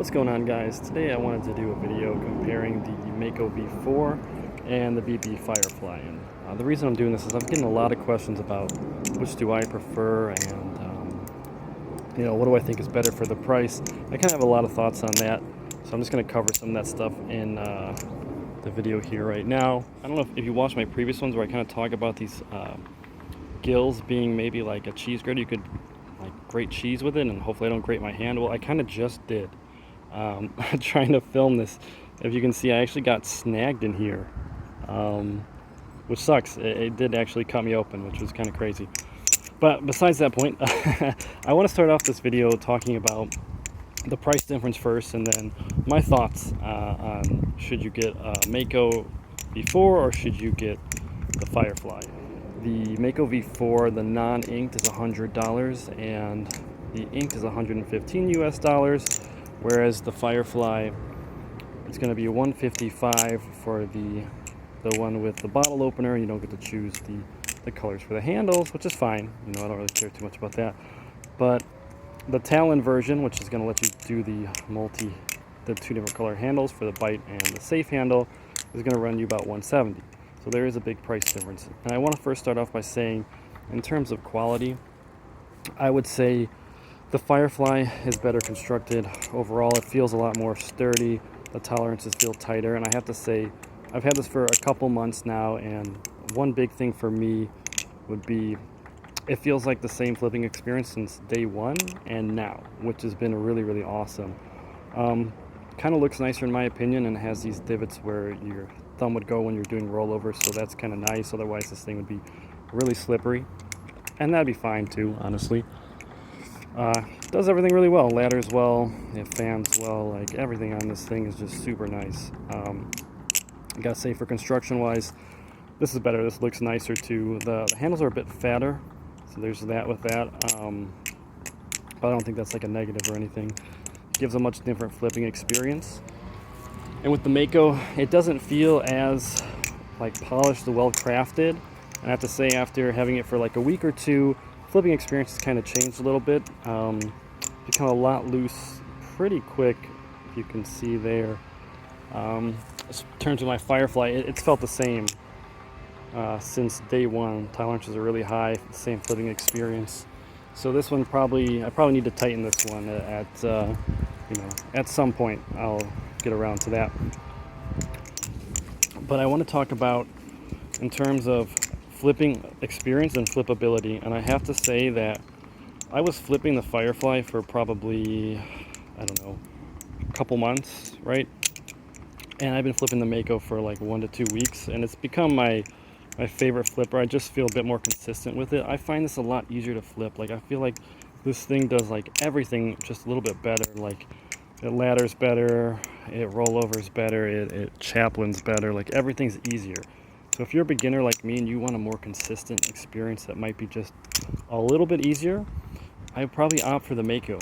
What's going on, guys? Today I wanted to do a video comparing the Mako V4 and the BBFirefly. And the reason I'm doing this is I'm getting a lot of questions about which do I prefer and what do I think is better for the price. I kind of have a lot of thoughts on that, so I'm just going to cover some of that stuff in the video here right now. I don't know if you watched my previous ones where I kind of talk about these gills being maybe like a cheese grater. You could like grate cheese with it, and hopefully I don't grate my hand. Well, I kind of just did. Trying to film this. If you can see, I actually got snagged in here, which sucks. It did actually cut me open, which was kind of crazy. But besides that point, I want to start off this video talking about the price difference first, and then my thoughts on should you get a Mako V4 or should you get the Firefly. The Mako V4, the non-inked, is $100, and the inked is $115 US. Whereas the Firefly, it's going to be $155 for the one with the bottle opener. You don't get to choose the colors for the handles, which is fine. I don't really care too much about that. But the Talon version, which is going to let you do the two different color handles for the bite and the safe handle, is going to run you about $170. So there is a big price difference. And I want to first start off by saying, in terms of quality, I would say the Firefly is better constructed. Overall, it feels a lot more sturdy. The tolerances feel tighter, and I have to say, I've had this for a couple months now, and one big thing for me would be it feels like the same flipping experience since day one and now, which has been really, really awesome. Kind of looks nicer in my opinion, and has these divots where your thumb would go when you're doing rollovers, so that's kind of nice. Otherwise, this thing would be really slippery, and that'd be fine too, honestly. Does everything really well. Ladders well, it fans well, like everything on this thing is just super nice. I gotta say, for construction wise, this is better. This looks nicer too. The handles are a bit fatter, so there's that with that. But I don't think that's like a negative or anything. It gives a much different flipping experience. And with the Mako, it doesn't feel as like polished or well crafted. And I have to say, after having it for like a week or two, flipping experience has kind of changed a little bit. Become a lot loose pretty quick, if you can see there. In terms of my Firefly, it's felt the same since day one. Tolerances are really high, same flipping experience. So this one I probably need to tighten this one at some point. I'll get around to that. But I want to talk about, in terms of flipping experience and flippability, and I have to say that I was flipping the Firefly for probably, I don't know, a couple months, right? And I've been flipping the Mako for like 1 to 2 weeks, and it's become my favorite flipper. I just feel a bit more consistent with it. I find this a lot easier to flip. Like, I feel like this thing does like everything just a little bit better. Like, it ladders better, it rollovers better, it chaplains better, like everything's easier. So if you're a beginner like me and you want a more consistent experience that might be just a little bit easier, I would probably opt for the Mako.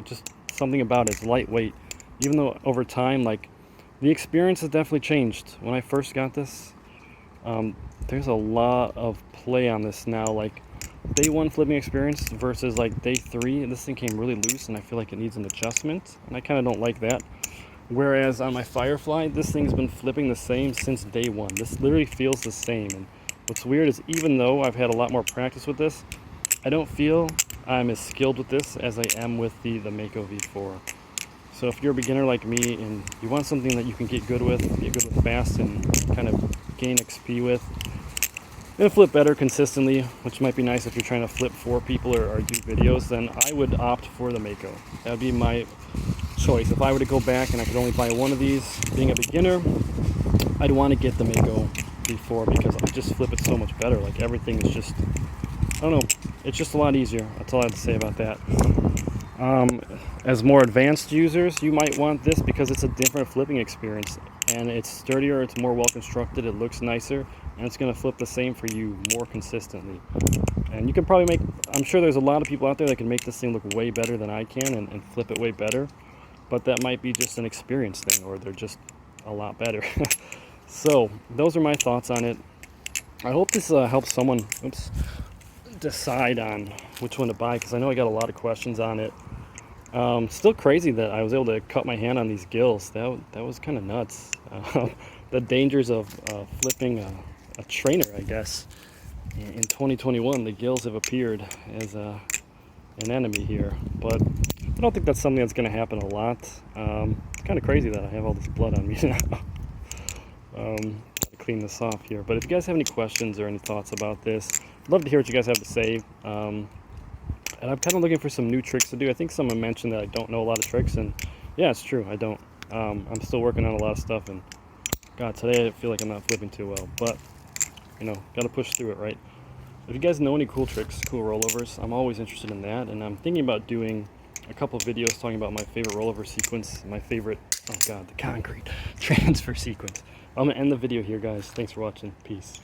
Just something about it. It's lightweight. Even though over time, like, the experience has definitely changed. When I first got this, there's a lot of play on this now. Like, day one flipping experience versus like day three, this thing came really loose, and I feel like it needs an adjustment, and I kind of don't like that. Whereas on my Firefly, this thing's been flipping the same since day one. This literally feels the same. And what's weird is, even though I've had a lot more practice with this, I don't feel I'm as skilled with this as I am with the Mako V4. So if you're a beginner like me and you want something that you can get good with fast, and kind of gain XP with, and flip better consistently, which might be nice if you're trying to flip for people or do videos, then I would opt for the Mako. That would be my choice. If I were to go back and I could only buy one of these, being a beginner, I'd want to get the Mako V4 because I just flip it so much better. Like, everything is just, I don't know, it's just a lot easier. That's all I have to say about that. As more advanced users, you might want this because it's a different flipping experience, and it's sturdier, it's more well constructed, it looks nicer, and it's going to flip the same for you more consistently. And you can probably I'm sure there's a lot of people out there that can make this thing look way better than I can and flip it way better, but that might be just an experience thing, or they're just a lot better. So those are my thoughts on it. I hope this helps someone decide on which one to buy, because I know I got a lot of questions on it. Still crazy that I was able to cut my hand on these gills. That was kind of nuts. The dangers of flipping a trainer, I guess. In 2021, the gills have appeared as an enemy here, but I don't think that's something that's going to happen a lot. It's kind of crazy that I have all this blood on me now. Gotta clean this off here. But if you guys have any questions or any thoughts about this, I'd love to hear what you guys have to say. And I'm kind of looking for some new tricks to do. I think someone mentioned that I don't know a lot of tricks, and yeah, it's true, I don't. I'm still working on a lot of stuff, and God, today I feel like I'm not flipping too well, but you know, gotta push through it, right? If you guys know any cool tricks, cool rollovers, I'm always interested in that, and I'm thinking about doing a couple of videos talking about my favorite rollover sequence, my favorite, oh God, the concrete transfer sequence. I'm gonna end the video here, guys. Thanks for watching. Peace.